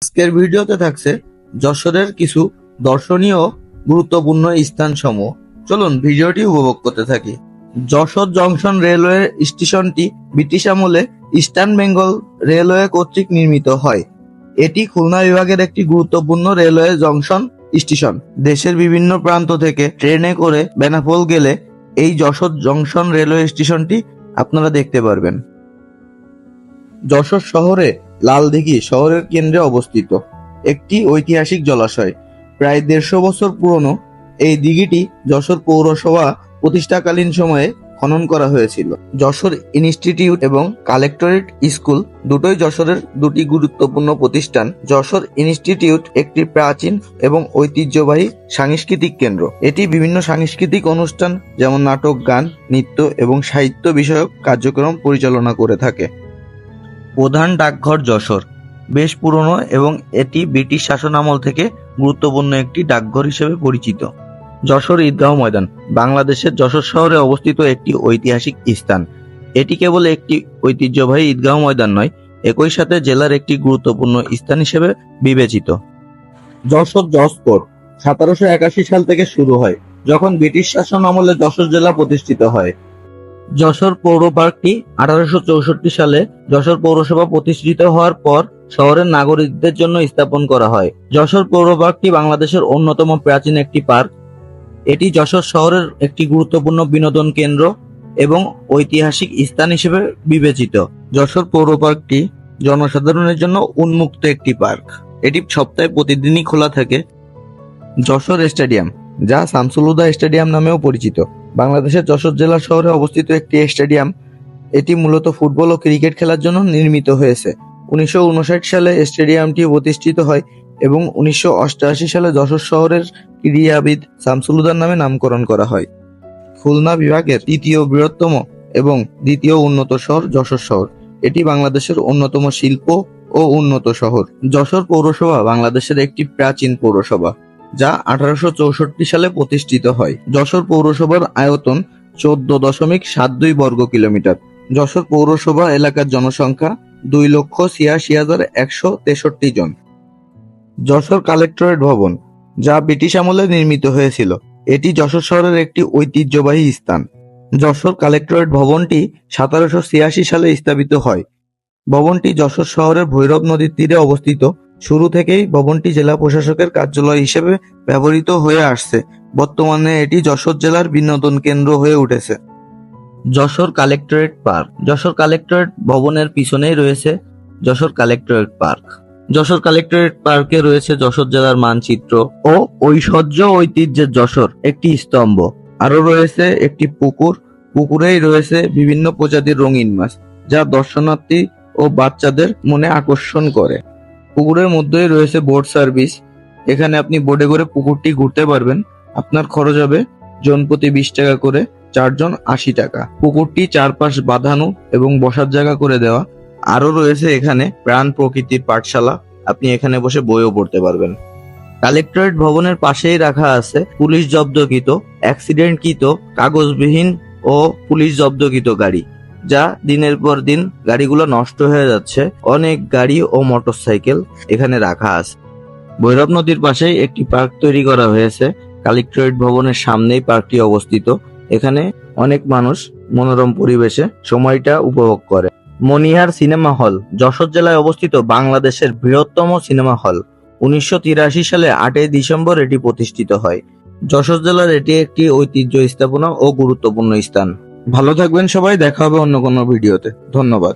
আজকের ভিডিওতে থাকছে যশোরের কিছু দর্শনীয় গুরুত্বপূর্ণ স্থানসমূহ। চলুন ভিডিওটি উপভোগ করতে থাকি। যশোর জংশন রেলওয়ে স্টেশনটি ব্রিটিশ আমলে ইস্টার্ন বেঙ্গল রেলওয়ে কর্তৃক নির্মিত হয়। এটি খুলনা বিভাগের একটি গুরুত্বপূর্ণ রেলওয়ে জংশন স্টেশন। দেশের বিভিন্ন প্রান্ত থেকে ট্রেনে করে বেনাপোল গেলে এই যশোর জংশন রেলওয়ে স্টেশনটি আপনারা দেখতে পারবেন। যশোর শহরে লালদিঘি শহরের কেন্দ্রে অবস্থিত একটি ঐতিহাসিক জলাশয়। প্রায় 150 বছর পুরনো এই দিঘিটি যশোর পৌরসভা প্রতিষ্ঠাকালীন সময়ে খনন করা হয়েছিল। যশোর ইনস্টিটিউট এবং কালেক্টরেট স্কুল দুটোই যশোরের দুটি গুরুত্বপূর্ণ প্রতিষ্ঠান। যশোর ইনস্টিটিউট একটি প্রাচীন এবং ঐতিহ্যবাহী সাংস্কৃতিক কেন্দ্র। এটি বিভিন্ন সাংস্কৃতিক অনুষ্ঠান যেমন নাটক, গান, নৃত্য এবং সাহিত্য বিষয়ক কার্যক্রম পরিচালনা করে থাকে। প্রধান ডাকঘর যশোর বেশ পুরনো এবং এটি ব্রিটিশ শাসনামল থেকে গুরুত্বপূর্ণ একটি ডাকঘর হিসেবে পরিচিত। যশোর ঈদগাহ ময়দান বাংলাদেশের যশোর শহরে অবস্থিত একটি ঐতিহাসিক স্থান। এটি কেবল একটি ঐতিহ্যবাহী ঈদগাহ ময়দান নয়, একই সাথে জেলার একটি গুরুত্বপূর্ণ স্থান হিসেবে বিবেচিত। যশোর জজ কোর্ট 1781 সাল থেকে শুরু হয়, যখন ব্রিটিশ শাসন আমলে যশোর জেলা প্রতিষ্ঠিত হয়। যশোর পৌর পার্কটি 1864 সালে যশোর পৌরসভা প্রতিষ্ঠিত হওয়ার পর শহরের নাগরিকদের জন্য স্থাপন করা হয়। যশোর পৌর পার্কটি বাংলাদেশের অন্যতম প্রাচীন একটি পার্ক। এটি যশোর শহরের একটি গুরুত্বপূর্ণ বিনোদন কেন্দ্র এবং ঐতিহাসিক স্থান হিসেবে বিবেচিত। যশোর পৌর পার্কটি জনসাধারণের জন্য উন্মুক্ত একটি পার্ক। এটি সপ্তাহে প্রতিদিনই খোলা থাকে। যশোর স্টেডিয়াম, যা শামসুল হুদা স্টেডিয়াম নামেও পরিচিত, বাংলাদেশের যশোর জেলা শহরে অবস্থিত একটি স্টেডিয়াম। এটি মূলত ফুটবল ও ক্রিকেট খেলার জন্য নির্মিত হয়েছে। 1959 সালে স্টেডিয়ামটি প্রতিষ্ঠিত হয় এবং 1988 সালে যশোর শহরের ক্রীড়াবিদ শামসুল হুদার নামে নামকরণ করা হয়। খুলনা বিভাগের তৃতীয় বৃহত্তম এবং দ্বিতীয় উন্নত শহর যশোর শহর। এটি বাংলাদেশের অন্যতম শিল্প ও উন্নত শহর। যশোর পৌরসভা বাংলাদেশের একটি প্রাচীন পৌরসভা, যা 1864 সালে প্রতিষ্ঠিত হয়। যশোর পৌরসভার আয়তন 14.72 বর্গ কিলোমিটার। যশোর পৌরসভা এলাকার জনসংখ্যা 2,86,163 জন। যশোর কালেক্টরেট ভবন, যা ব্রিটিশ আমলে নির্মিত হয়েছিল, এটি যশোর শহরের একটি ঐতিহ্যবাহী স্থান। যশোর কালেক্টরেট ভবনটি 1786 সালে স্থাপিত হয়। ভবনটি যশোর শহরের ভৈরব নদীর তীরে অবস্থিত। শুরু থেকেই ভবনটি জেলা প্রশাসকের কার্যালয় হিসেবে ব্যবহৃত হয়ে আসছে। বর্তমানে এটি যশোর জেলার বিনোদন কেন্দ্র হয়ে উঠেছে। Jessore collectorate park, Jessore collectorate ভবনের পিছনেই রয়েছে Jessore collectorate park. Jessore collectorate পার্কে রয়েছে যশোর জেলার মানচিত্র ও ঐশ্বর্য ঐতিহ্যের যশোর একটি স্তম্ভ। আরো রয়েছে একটি পুকুর। পুকুরেই রয়েছে বিভিন্ন প্রজাতির রঙিন মাছ, যা দর্শনার্থী ও বাচ্চাদের মনে আকর্ষণ করে। পুকুরের মধ্যেই রয়েছে বোট সার্ভিস। এখানে আপনি বোটে করে পুকুরটি ঘুরতে পারবেন। আপনার খরচ হবে জনপ্রতি 20 টাকা করে, 4 জন 80 টাকা। পুকুরটি চারপাশ বাঁধানো এবং বসার জায়গা করে দেওয়া। আরো রয়েছে এখানে প্রাণ প্রকৃতির পাঠশালা, আপনি এখানে বসে বইও পড়তে পারবেন। কালেক্টরেট ভবনের পাশেই রাখা আছে পুলিশ জব্দকৃত, অ্যাক্সিডেন্টকৃত, কাগজবিহীন ও পুলিশ জব্দকৃত গাড়ি, যা দিনের পর দিন গাড়িগুলো নষ্ট হয়ে যাচ্ছে। অনেক গাড়ি ও মোটরসাইকেল এখানে রাখা আছে। ভৈরব নদীর পাশেই একটি পার্ক তৈরি করা হয়েছে। কালেক্টরেট ভবনের সামনেই পার্কটি অবস্থিত। এখানে অনেক মানুষ মনোরম পরিবেশে সময়টা উপভোগ করে। মনিহার সিনেমা হল যশোর জেলায় অবস্থিত বাংলাদেশের বৃহত্তম সিনেমা হল। 1983 সালে 8 ডিসেম্বর এটি প্রতিষ্ঠিত হয়। যশোর জেলার এটি একটি ঐতিহ্য স্থাপনা ও গুরুত্বপূর্ণ স্থান। ভালো থাকবেন সবাই, দেখা হবে অন্য কোনো ভিডিওতে। ধন্যবাদ।